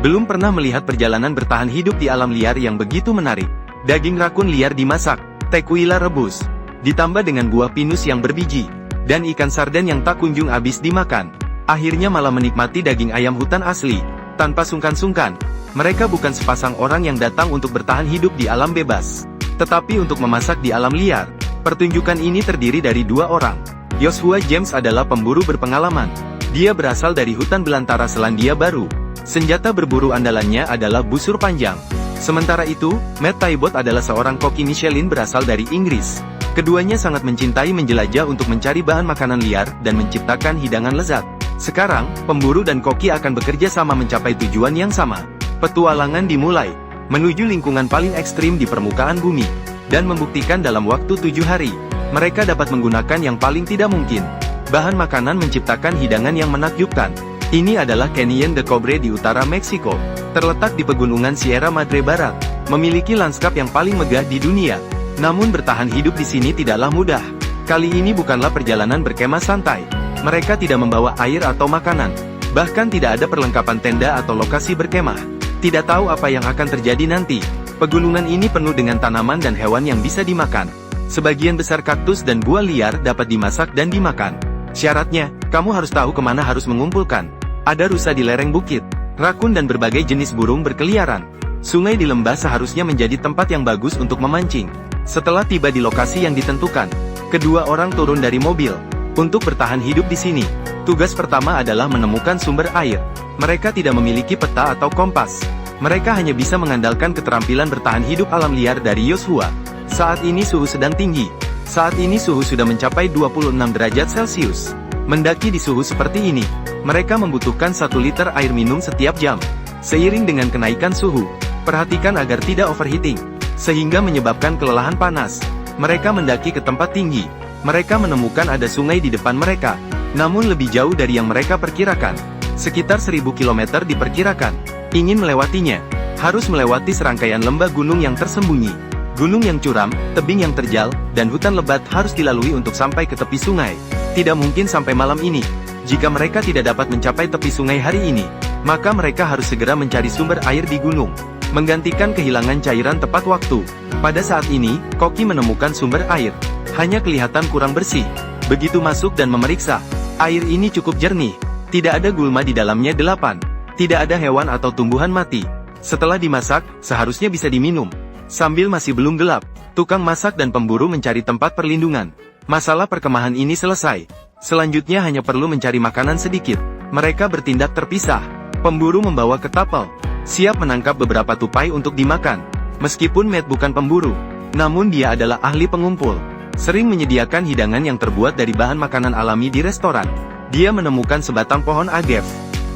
Belum pernah melihat perjalanan bertahan hidup di alam liar yang begitu menarik. Daging rakun liar dimasak, tequila rebus, ditambah dengan buah pinus yang berbiji, dan ikan sarden yang tak kunjung habis dimakan. Akhirnya malah menikmati daging ayam hutan asli, tanpa sungkan-sungkan. Mereka bukan sepasang orang yang datang untuk bertahan hidup di alam bebas, tetapi untuk memasak di alam liar. Pertunjukan ini terdiri dari dua orang. Joshua James adalah pemburu berpengalaman. Dia berasal dari hutan belantara Selandia Baru. Senjata berburu andalannya adalah busur panjang. Sementara itu, Matt Taibot adalah seorang koki Michelin berasal dari Inggris. Keduanya sangat mencintai menjelajah untuk mencari bahan makanan liar dan menciptakan hidangan lezat. Sekarang, pemburu dan koki akan bekerja sama mencapai tujuan yang sama. Petualangan dimulai, menuju lingkungan paling ekstrim di permukaan bumi, dan membuktikan dalam waktu 7 hari, mereka dapat menggunakan yang paling tidak mungkin bahan makanan menciptakan hidangan yang menakjubkan. Ini adalah Canyon de Cobre di utara Meksiko, terletak di pegunungan Sierra Madre Barat, memiliki lanskap yang paling megah di dunia. Namun bertahan hidup di sini tidaklah mudah. Kali ini bukanlah perjalanan berkemah santai. Mereka tidak membawa air atau makanan, bahkan tidak ada perlengkapan tenda atau lokasi berkemah. Tidak tahu apa yang akan terjadi nanti. Pegunungan ini penuh dengan tanaman dan hewan yang bisa dimakan. Sebagian besar kaktus dan buah liar dapat dimasak dan dimakan. Syaratnya, kamu harus tahu kemana harus mengumpulkan. Ada rusa di lereng bukit, rakun dan berbagai jenis burung berkeliaran. Sungai di lembah seharusnya menjadi tempat yang bagus untuk memancing. Setelah tiba di lokasi yang ditentukan, kedua orang turun dari mobil. Untuk bertahan hidup di sini, tugas pertama adalah menemukan sumber air. Mereka tidak memiliki peta atau kompas. Mereka hanya bisa mengandalkan keterampilan bertahan hidup alam liar dari Joshua. Saat ini suhu sedang tinggi. Saat ini suhu sudah mencapai 26 derajat Celcius. Mendaki di suhu seperti ini, mereka membutuhkan 1 liter air minum setiap jam. Seiring dengan kenaikan suhu, perhatikan agar tidak overheating, sehingga menyebabkan kelelahan panas. Mereka mendaki ke tempat tinggi. Mereka menemukan ada sungai di depan mereka, namun lebih jauh dari yang mereka perkirakan. Sekitar 1000 km diperkirakan. Ingin melewatinya, harus melewati serangkaian lembah gunung yang tersembunyi. Gunung yang curam, tebing yang terjal, dan hutan lebat harus dilalui untuk sampai ke tepi sungai. Tidak mungkin sampai malam ini. Jika mereka tidak dapat mencapai tepi sungai hari ini, maka mereka harus segera mencari sumber air di gunung, menggantikan kehilangan cairan tepat waktu. Pada saat ini, koki menemukan sumber air. Hanya kelihatan kurang bersih. Begitu masuk dan memeriksa, air ini cukup jernih. Tidak ada gulma di dalamnya. 8. Tidak ada hewan atau tumbuhan mati. Setelah dimasak, seharusnya bisa diminum. Sambil masih belum gelap, tukang masak dan pemburu mencari tempat perlindungan. Masalah perkemahan ini selesai. Selanjutnya hanya perlu mencari makanan sedikit. Mereka bertindak terpisah. Pemburu membawa ketapel, siap menangkap beberapa tupai untuk dimakan. Meskipun Matt bukan pemburu, namun dia adalah ahli pengumpul. Sering menyediakan hidangan yang terbuat dari bahan makanan alami di restoran. Dia menemukan sebatang pohon agave.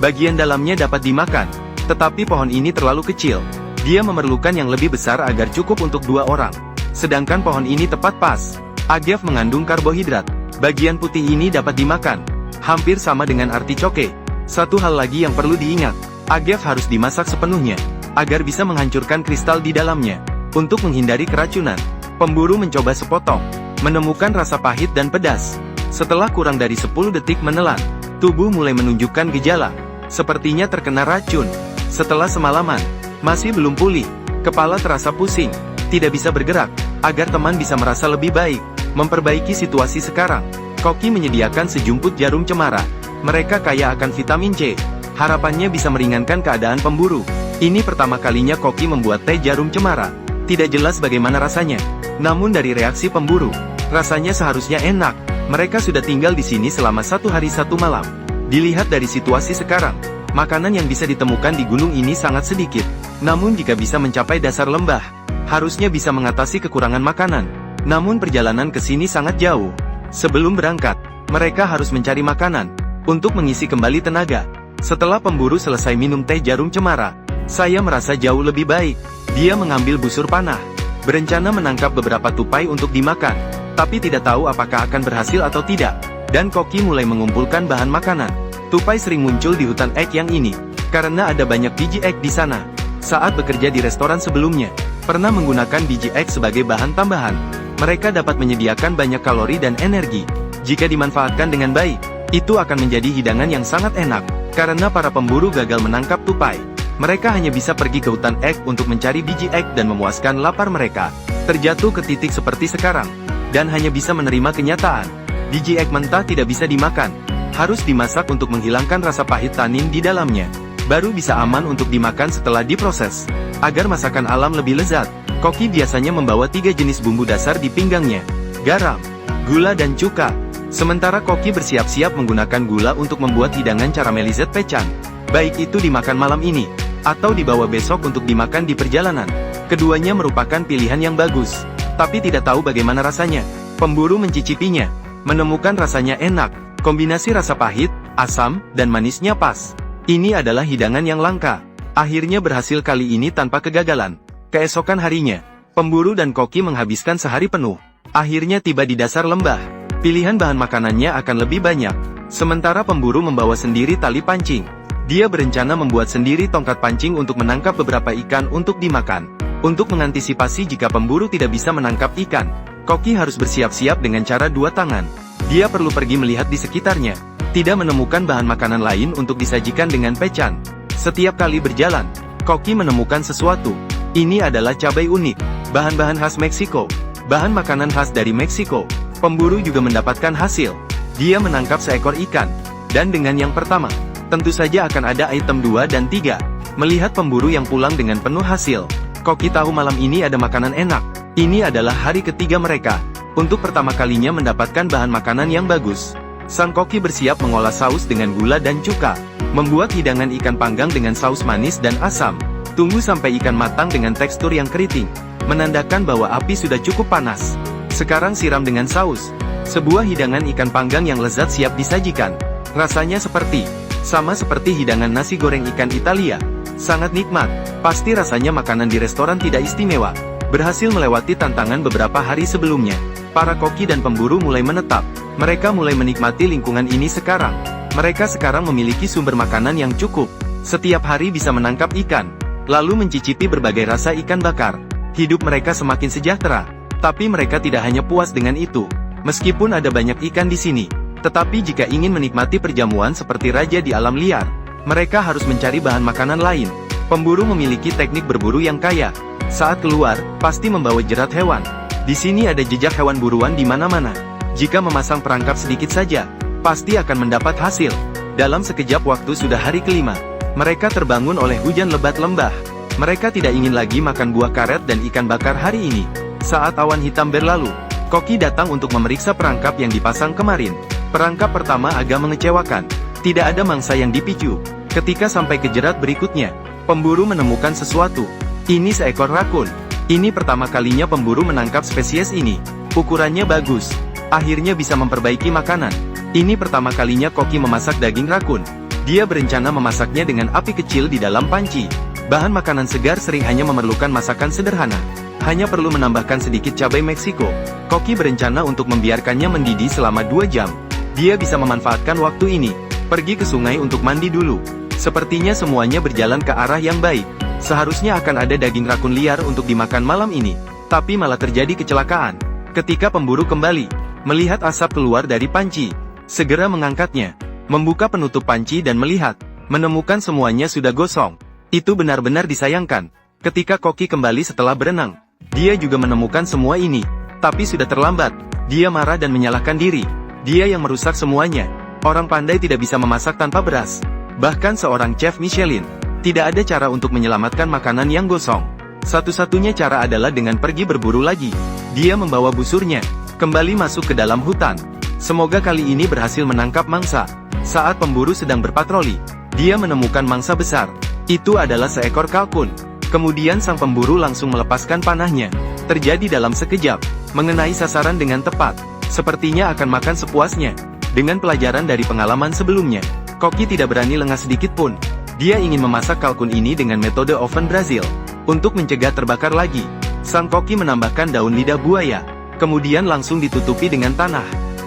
Bagian dalamnya dapat dimakan, tetapi pohon ini terlalu kecil. Dia memerlukan yang lebih besar agar cukup untuk 2 orang. Sedangkan pohon ini tepat pas. Agave mengandung karbohidrat. Bagian putih ini dapat dimakan. Hampir sama dengan artichoke. Satu hal lagi yang perlu diingat. Agave harus dimasak sepenuhnya, agar bisa menghancurkan kristal di dalamnya. Untuk menghindari keracunan, pemburu mencoba sepotong. Menemukan rasa pahit dan pedas. Setelah kurang dari 10 detik menelan, tubuh mulai menunjukkan gejala. Sepertinya terkena racun. Setelah semalaman, masih belum pulih. Kepala terasa pusing. Tidak bisa bergerak. Agar teman bisa merasa lebih baik, memperbaiki situasi sekarang, koki menyediakan sejumput jarum cemara. Mereka kaya akan vitamin C. Harapannya bisa meringankan keadaan pemburu. Ini pertama kalinya koki membuat teh jarum cemara. Tidak jelas bagaimana rasanya. Namun dari reaksi pemburu, rasanya seharusnya enak. Mereka sudah tinggal di sini selama 1 hari 1 malam. Dilihat dari situasi sekarang, makanan yang bisa ditemukan di gunung ini sangat sedikit. Namun jika bisa mencapai dasar lembah, harusnya bisa mengatasi kekurangan makanan. Namun perjalanan ke sini sangat jauh. Sebelum berangkat, mereka harus mencari makanan untuk mengisi kembali tenaga. Setelah pemburu selesai minum teh jarum cemara, saya merasa jauh lebih baik. Dia mengambil busur panah, berencana menangkap beberapa tupai untuk dimakan, tapi tidak tahu apakah akan berhasil atau tidak. Dan koki mulai mengumpulkan bahan makanan. Tupai sering muncul di hutan ek yang ini, karena ada banyak biji ek di sana. Saat bekerja di restoran sebelumnya, pernah menggunakan biji ek sebagai bahan tambahan. Mereka dapat menyediakan banyak kalori dan energi. Jika dimanfaatkan dengan baik, itu akan menjadi hidangan yang sangat enak. Karena para pemburu gagal menangkap tupai, Mereka hanya bisa pergi ke hutan ek untuk mencari biji ek dan memuaskan lapar mereka. Terjatuh ke titik seperti sekarang, dan hanya bisa menerima kenyataan. Biji ek mentah tidak bisa dimakan. Harus dimasak untuk menghilangkan rasa pahit tanin di dalamnya. Baru bisa aman untuk dimakan setelah diproses. Agar masakan alam lebih lezat, Koki biasanya membawa 3 jenis bumbu dasar di pinggangnya. Garam, gula dan cuka. Sementara Koki bersiap-siap menggunakan gula untuk membuat hidangan caramelized pechan. Baik itu dimakan malam ini, atau dibawa besok untuk dimakan di perjalanan. Keduanya merupakan pilihan yang bagus. Tapi tidak tahu bagaimana rasanya. Pemburu mencicipinya, menemukan rasanya enak. Kombinasi rasa pahit, asam, dan manisnya pas. Ini adalah hidangan yang langka. Akhirnya berhasil kali ini tanpa kegagalan. Keesokan harinya, pemburu dan Koki menghabiskan sehari penuh. Akhirnya tiba di dasar lembah. Pilihan bahan makanannya akan lebih banyak. Sementara pemburu membawa sendiri tali pancing. Dia berencana membuat sendiri tongkat pancing untuk menangkap beberapa ikan untuk dimakan. Untuk mengantisipasi jika pemburu tidak bisa menangkap ikan, Koki harus bersiap-siap dengan cara 2 tangan. Dia perlu pergi melihat di sekitarnya. Tidak menemukan bahan makanan lain untuk disajikan dengan pechan. Setiap kali berjalan, Koki menemukan sesuatu. Ini adalah cabai unik, bahan-bahan khas Meksiko, bahan makanan khas dari Meksiko. Pemburu juga mendapatkan hasil. Dia menangkap seekor ikan. Dan dengan yang pertama, tentu saja akan ada item 2 dan 3. Melihat pemburu yang pulang dengan penuh hasil, Koki tahu malam ini ada makanan enak. Ini adalah hari ketiga mereka. Untuk pertama kalinya mendapatkan bahan makanan yang bagus. Sang Koki bersiap mengolah saus dengan gula dan cuka. Membuat hidangan ikan panggang dengan saus manis dan asam. Tunggu sampai ikan matang dengan tekstur yang keriting. Menandakan bahwa api sudah cukup panas. Sekarang siram dengan saus. Sebuah hidangan ikan panggang yang lezat siap disajikan. Rasanya sama seperti hidangan nasi goreng ikan Italia. Sangat nikmat. Pasti rasanya makanan di restoran tidak istimewa. Berhasil melewati tantangan beberapa hari sebelumnya. Para Koki dan pemburu mulai menetap. Mereka mulai menikmati lingkungan ini sekarang. Mereka sekarang memiliki sumber makanan yang cukup. Setiap hari bisa menangkap ikan, lalu mencicipi berbagai rasa ikan bakar. Hidup mereka semakin sejahtera. Tapi mereka tidak hanya puas dengan itu. Meskipun ada banyak ikan di sini, tetapi jika ingin menikmati perjamuan seperti raja di alam liar, mereka harus mencari bahan makanan lain. Pemburu memiliki teknik berburu yang kaya. Saat keluar, pasti membawa jerat hewan. Di sini ada jejak hewan buruan di mana-mana. Jika memasang perangkap sedikit saja, pasti akan mendapat hasil. Dalam sekejap waktu sudah hari kelima. Mereka terbangun oleh hujan lebat lembah. Mereka tidak ingin lagi makan buah karet dan ikan bakar hari ini. Saat awan hitam berlalu, Koki datang untuk memeriksa perangkap yang dipasang kemarin. Perangkap pertama agak mengecewakan. Tidak ada mangsa yang dipicu. Ketika sampai ke jerat berikutnya, pemburu menemukan sesuatu. Ini seekor rakun. Ini pertama kalinya pemburu menangkap spesies ini. Ukurannya bagus. Akhirnya bisa memperbaiki makanan. Ini pertama kalinya Koki memasak daging rakun. Dia berencana memasaknya dengan api kecil di dalam panci. Bahan makanan segar sering hanya memerlukan masakan sederhana. Hanya perlu menambahkan sedikit cabai Meksiko. Koki berencana untuk membiarkannya mendidih selama 2 jam. Dia bisa memanfaatkan waktu ini. Pergi ke sungai untuk mandi dulu. Sepertinya semuanya berjalan ke arah yang baik. Seharusnya akan ada daging rakun liar untuk dimakan malam ini. Tapi malah terjadi kecelakaan. Ketika pemburu kembali, melihat asap keluar dari panci, segera mengangkatnya, membuka penutup panci dan melihat, menemukan semuanya sudah gosong. Itu benar-benar disayangkan. Ketika Koki kembali setelah berenang, dia juga menemukan semua ini. Tapi sudah terlambat. Dia marah dan menyalahkan diri. Dia yang merusak semuanya. Orang pandai tidak bisa memasak tanpa beras. Bahkan seorang chef Michelin. Tidak ada cara untuk menyelamatkan makanan yang gosong. Satu-satunya cara adalah dengan pergi berburu lagi. Dia membawa busurnya, kembali masuk ke dalam hutan. Semoga kali ini berhasil menangkap mangsa. Saat pemburu sedang berpatroli, dia menemukan mangsa besar. Itu adalah seekor kalkun. Kemudian sang pemburu langsung melepaskan panahnya. Terjadi dalam sekejap, mengenai sasaran dengan tepat. Sepertinya akan makan sepuasnya. Dengan pelajaran dari pengalaman sebelumnya, Koki tidak berani lengah sedikit pun. Dia ingin memasak kalkun ini dengan metode oven Brazil. Untuk mencegah terbakar lagi, sang Koki menambahkan daun lidah buaya. Kemudian langsung ditutupi dengan tanah.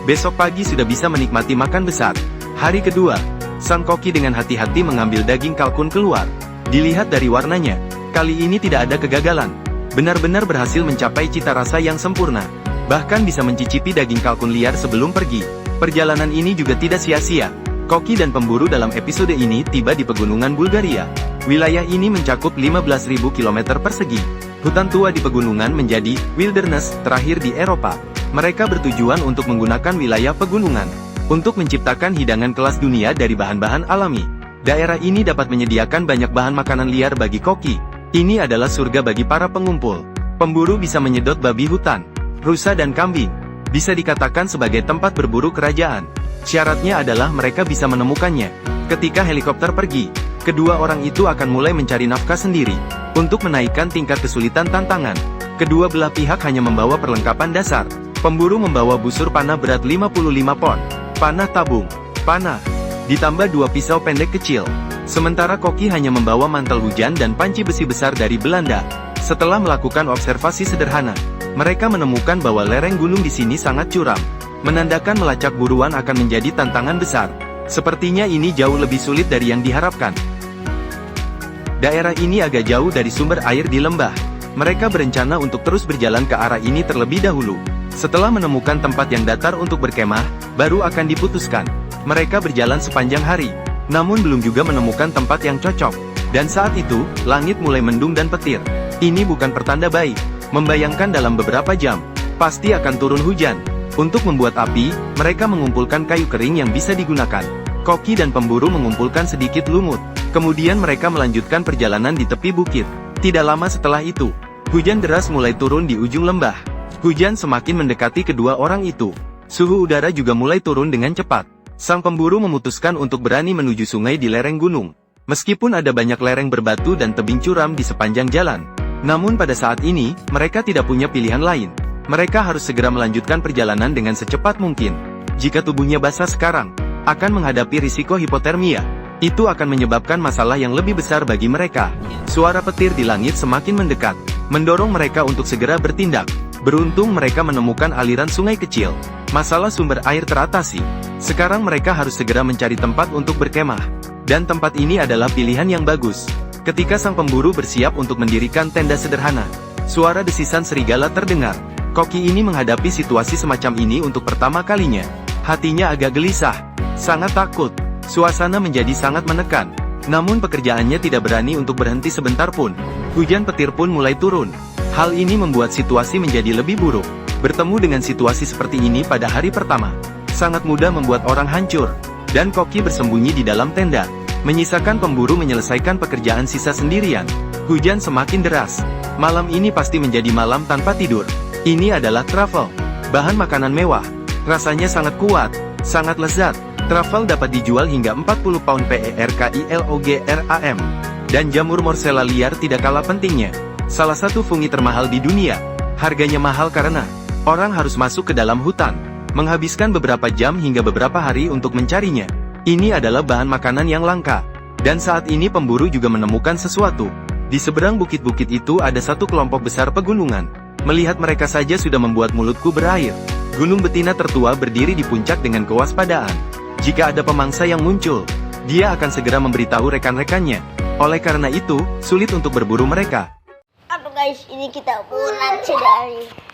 Besok pagi sudah bisa menikmati makan besar. Hari kedua, sang Koki dengan hati-hati mengambil daging kalkun keluar. Dilihat dari warnanya, kali ini tidak ada kegagalan. Benar-benar berhasil mencapai cita rasa yang sempurna. Bahkan bisa mencicipi daging kalkun liar sebelum pergi. Perjalanan ini juga tidak sia-sia. Koki dan pemburu dalam episode ini tiba di pegunungan Bulgaria. Wilayah ini mencakup 15.000 km persegi. Hutan tua di pegunungan menjadi wilderness terakhir di Eropa. Mereka bertujuan untuk menggunakan wilayah pegunungan untuk menciptakan hidangan kelas dunia dari bahan-bahan alami. Daerah ini dapat menyediakan banyak bahan makanan liar bagi koki. Ini adalah surga bagi para pengumpul. Pemburu bisa menyedot babi hutan, rusa dan kambing. Bisa dikatakan sebagai tempat berburu kerajaan. Syaratnya adalah mereka bisa menemukannya. Ketika helikopter pergi, kedua orang itu akan mulai mencari nafkah sendiri. Untuk menaikkan tingkat kesulitan tantangan, kedua belah pihak hanya membawa perlengkapan dasar. Pemburu membawa busur panah berat 55 pon, panah tabung, panah, ditambah 2 pisau pendek kecil. Sementara koki hanya membawa mantel hujan dan panci besi besar dari Belanda. Setelah melakukan observasi sederhana, mereka menemukan bahwa lereng gunung di sini sangat curam, menandakan melacak buruan akan menjadi tantangan besar. Sepertinya ini jauh lebih sulit dari yang diharapkan. Daerah ini agak jauh dari sumber air di lembah. Mereka berencana untuk terus berjalan ke arah ini terlebih dahulu. Setelah menemukan tempat yang datar untuk berkemah, baru akan diputuskan. Mereka berjalan sepanjang hari, namun belum juga menemukan tempat yang cocok. Dan saat itu, langit mulai mendung dan petir. Ini bukan pertanda baik. Membayangkan dalam beberapa jam, pasti akan turun hujan. Untuk membuat api, mereka mengumpulkan kayu kering yang bisa digunakan. Koki dan pemburu mengumpulkan sedikit lumut. Kemudian mereka melanjutkan perjalanan di tepi bukit. Tidak lama setelah itu, hujan deras mulai turun di ujung lembah. Hujan semakin mendekati kedua orang itu. Suhu udara juga mulai turun dengan cepat. Sang pemburu memutuskan untuk berani menuju sungai di lereng gunung. Meskipun ada banyak lereng berbatu dan tebing curam di sepanjang jalan, namun pada saat ini, mereka tidak punya pilihan lain. Mereka harus segera melanjutkan perjalanan dengan secepat mungkin. Jika tubuhnya basah sekarang, akan menghadapi risiko hipotermia. Itu akan menyebabkan masalah yang lebih besar bagi mereka. Suara petir di langit semakin mendekat, mendorong mereka untuk segera bertindak. Beruntung mereka menemukan aliran sungai kecil. Masalah sumber air teratasi. Sekarang mereka harus segera mencari tempat untuk berkemah. Dan tempat ini adalah pilihan yang bagus. Ketika sang pemburu bersiap untuk mendirikan tenda sederhana, suara desisan serigala terdengar. Koki ini menghadapi situasi semacam ini untuk pertama kalinya. Hatinya agak gelisah, sangat takut. Suasana menjadi sangat menekan. Namun pekerjaannya tidak berani untuk berhenti sebentar pun. Hujan petir pun mulai turun. Hal ini membuat situasi menjadi lebih buruk. Bertemu dengan situasi seperti ini pada hari pertama, sangat mudah membuat orang hancur. Dan Koki bersembunyi di dalam tenda, menyisakan pemburu menyelesaikan pekerjaan sisa sendirian. Hujan semakin deras. Malam ini pasti menjadi malam tanpa tidur. Ini adalah truffle, bahan makanan mewah. Rasanya sangat kuat, sangat lezat. Truffle dapat dijual hingga 40 pound per kilogram. Dan jamur morsella liar tidak kalah pentingnya. Salah satu fungi termahal di dunia. Harganya mahal karena orang harus masuk ke dalam hutan, menghabiskan beberapa jam hingga beberapa hari untuk mencarinya. Ini adalah bahan makanan yang langka. Dan saat ini pemburu juga menemukan sesuatu. Di seberang bukit-bukit itu ada satu kelompok besar pegunungan. Melihat mereka saja sudah membuat mulutku berair. Gunung betina tertua berdiri di puncak dengan kewaspadaan. Jika ada pemangsa yang muncul, dia akan segera memberitahu rekan-rekannya. Oleh karena itu, sulit untuk berburu mereka. Aduh guys, ini kita pulang sudah.